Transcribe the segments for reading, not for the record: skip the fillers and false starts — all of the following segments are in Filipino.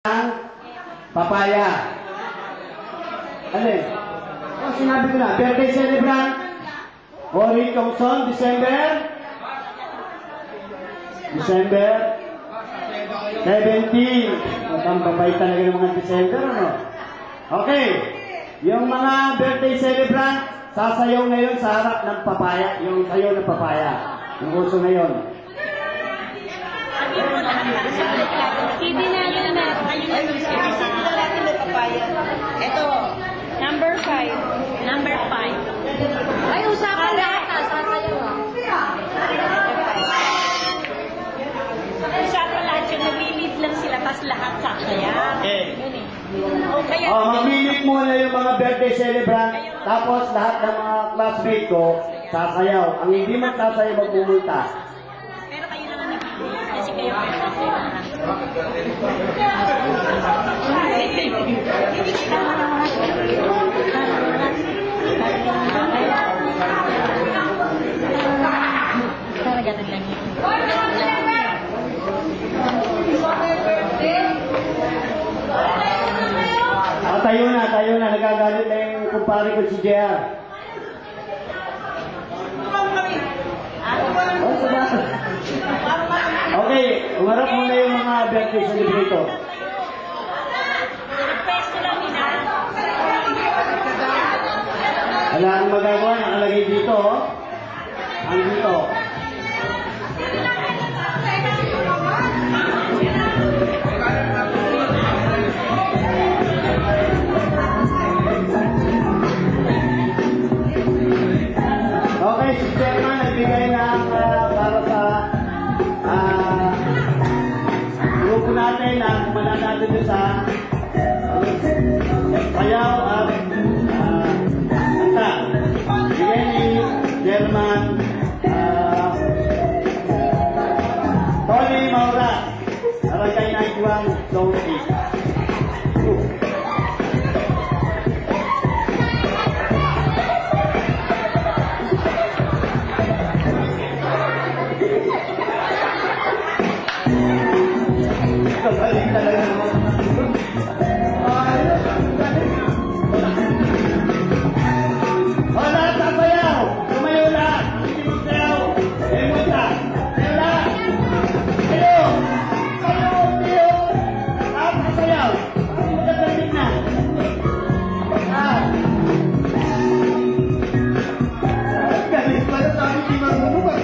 Papaya. Alin? Oh, sinabi ko na. Birthday celebrant. Ori Thompson, December 17. Ang babay talaga ng mga December, ano? Okay. Yung mga birthday celebrant, sasayaw ngayon sa harap ng papaya. Yung sayaw ng papaya. Yung uso ngayon. CD natin na natin may papaya. Ito, number 5. Number 5. Ay, usapan lahat. Usapan lahat yun. Nag-lead lang sila, tapos lahat sasaya. Okay. Kaya, Mag-lead muna yung mga birthday celebrant, tapos lahat ng mga classmate ko, sasayaw. Ang hindi magsasayaw, magmumulta. pero kayo lang ang nag-lead kasi kayo sasaya. Ganun lang yun. Tayo na. Nagagalit na yung kumpare ko si JR. Okay, umarap muna yung mga birthday celebrator. Request lang nila. Wala akong magagawa, nakalagay dito. Andito. Okay, si Chairman nagbigay ng para sa grupo natin na mananalo doon sa sayaw at kanta. Bigay ni Chairman Tony Maura, Barangay 91, Zone 8. Galing talaga naman. Lahat sasayaw! Tumayo lahat! Hindi mo sayaw! Eh, munta! Sayaw lahat! Sayo! Sayo! Lahat sasayaw! Hindi mo gagawin na! Galing pala sa akin di marunong ba?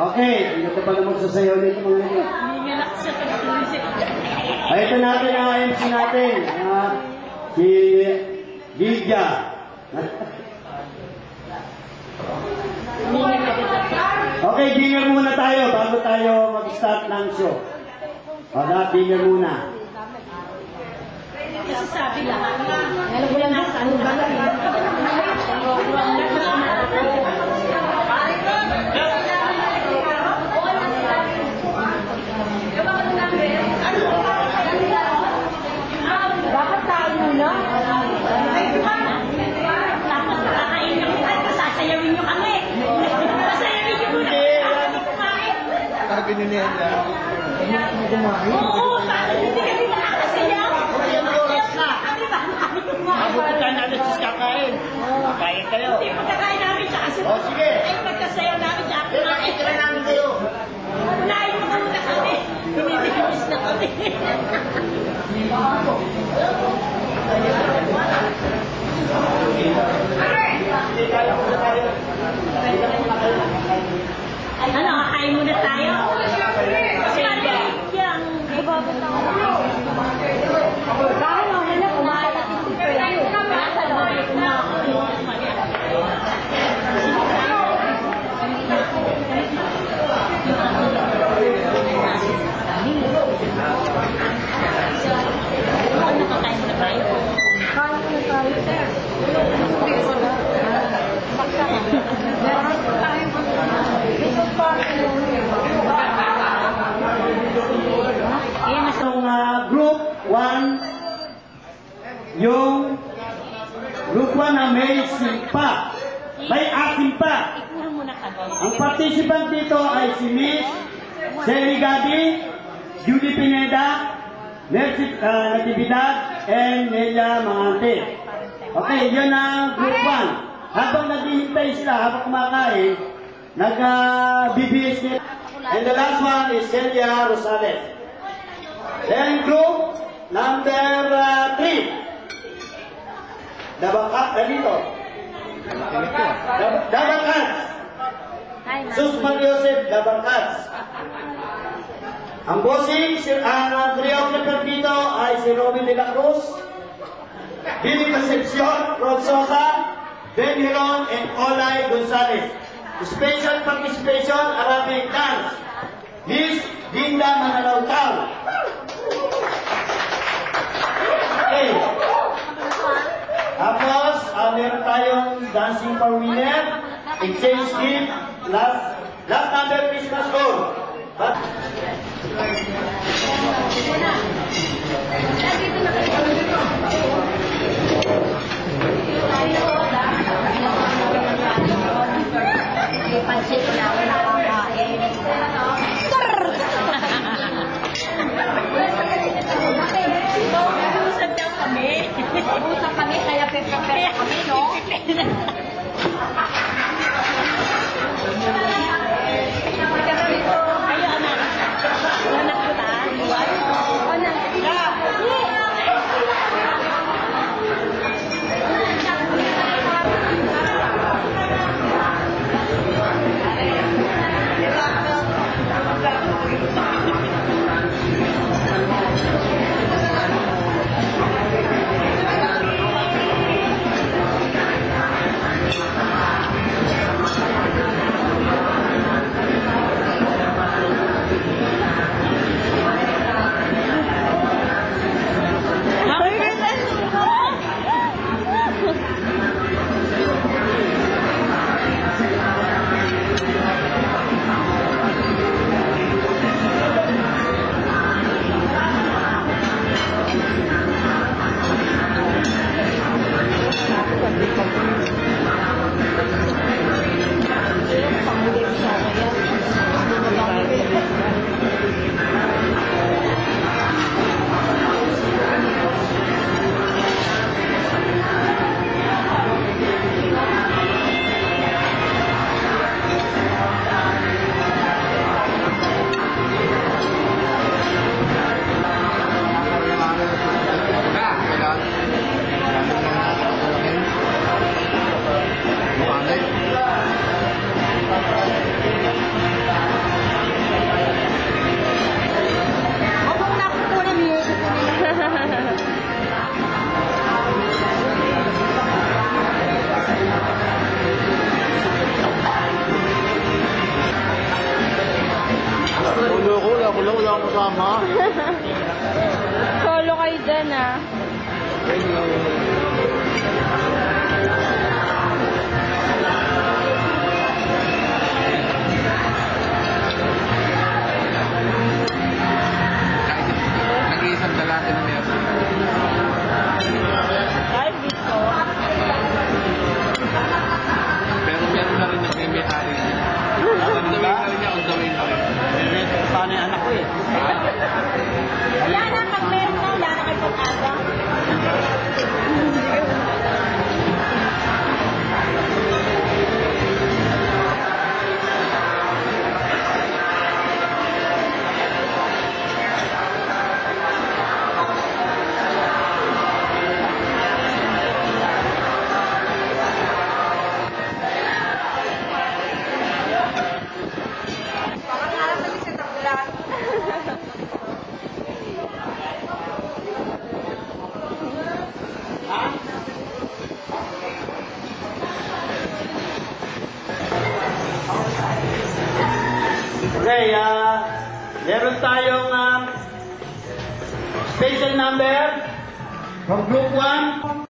Okay, ito pa na magsasayaw nito mga nito. Ay, ito natin ang MC natin. Si Gilja. Okay, dinner muna tayo bago tayo mag-start ng show. Lahat dinner muna. Kasi sabi lahat. Alam ko lang nasa ano ba lang. Dapat tayo muna. Tapos kakain nyo kita, sasayawin nyo kami. Sasayawin nyo muna. Kami kumain. Sabi ni Nela, hindi kumain. Oo, hindi kami nakakasayaw. Kami ba? Kami kumain. Mabuti na alas kakain. Kakain kayo. Hindi pagkakain namin sa kasi. O, sige. Ay, pagkasayaw namin sa akin. Tira namin kayo. Unahin mo muna kami. Tumitigis na kami. Ano, kakain muna tayo? Kasi yung ibabot Ano kakain 1, yung group 1 na may simpa. May asim pa. Ikuha mo na kami. Ang participant dito ay si Miss Sally Gabi, Judy Pineda, Mercy Natividad, and Nelia Mangante. Okay, yun ang group 1. Habang naghihintay sila, habang kumakain, nag-BBS nila. And the last one is Celia Rosales. Then group number 3. Dito. Dabangkat. Sus Mariosep Dabangkat. Ang bossing, ang choreographer dito ay si Robin de la Cruz, Billy Concepcion, Rod Sosa, Ben Hiron, and Olay Gonzalez. Special participation, Arabic dance. Miss Dinda Manalautao. Okay. Tapos, meron tayong dancing for winner, exchange gift, last number Christmas goal. But, Pansit ko na ako nakakain. Usap daw kami. Usap kami, kaya pepper kami, no? Ayo, anak. Anak ko ta. Anak. Wala akong kasama. Solo kayo dyan, ah. Nag-iisang dalati na meron. Kahit dito. Pero meron na rin nagme-may-ari. On the way na rin niya, on the way na rin. paano yung anak ko eh. Wala na, pag meron na, wala na kayo pag-aga. Okay, meron tayong special number from group 1.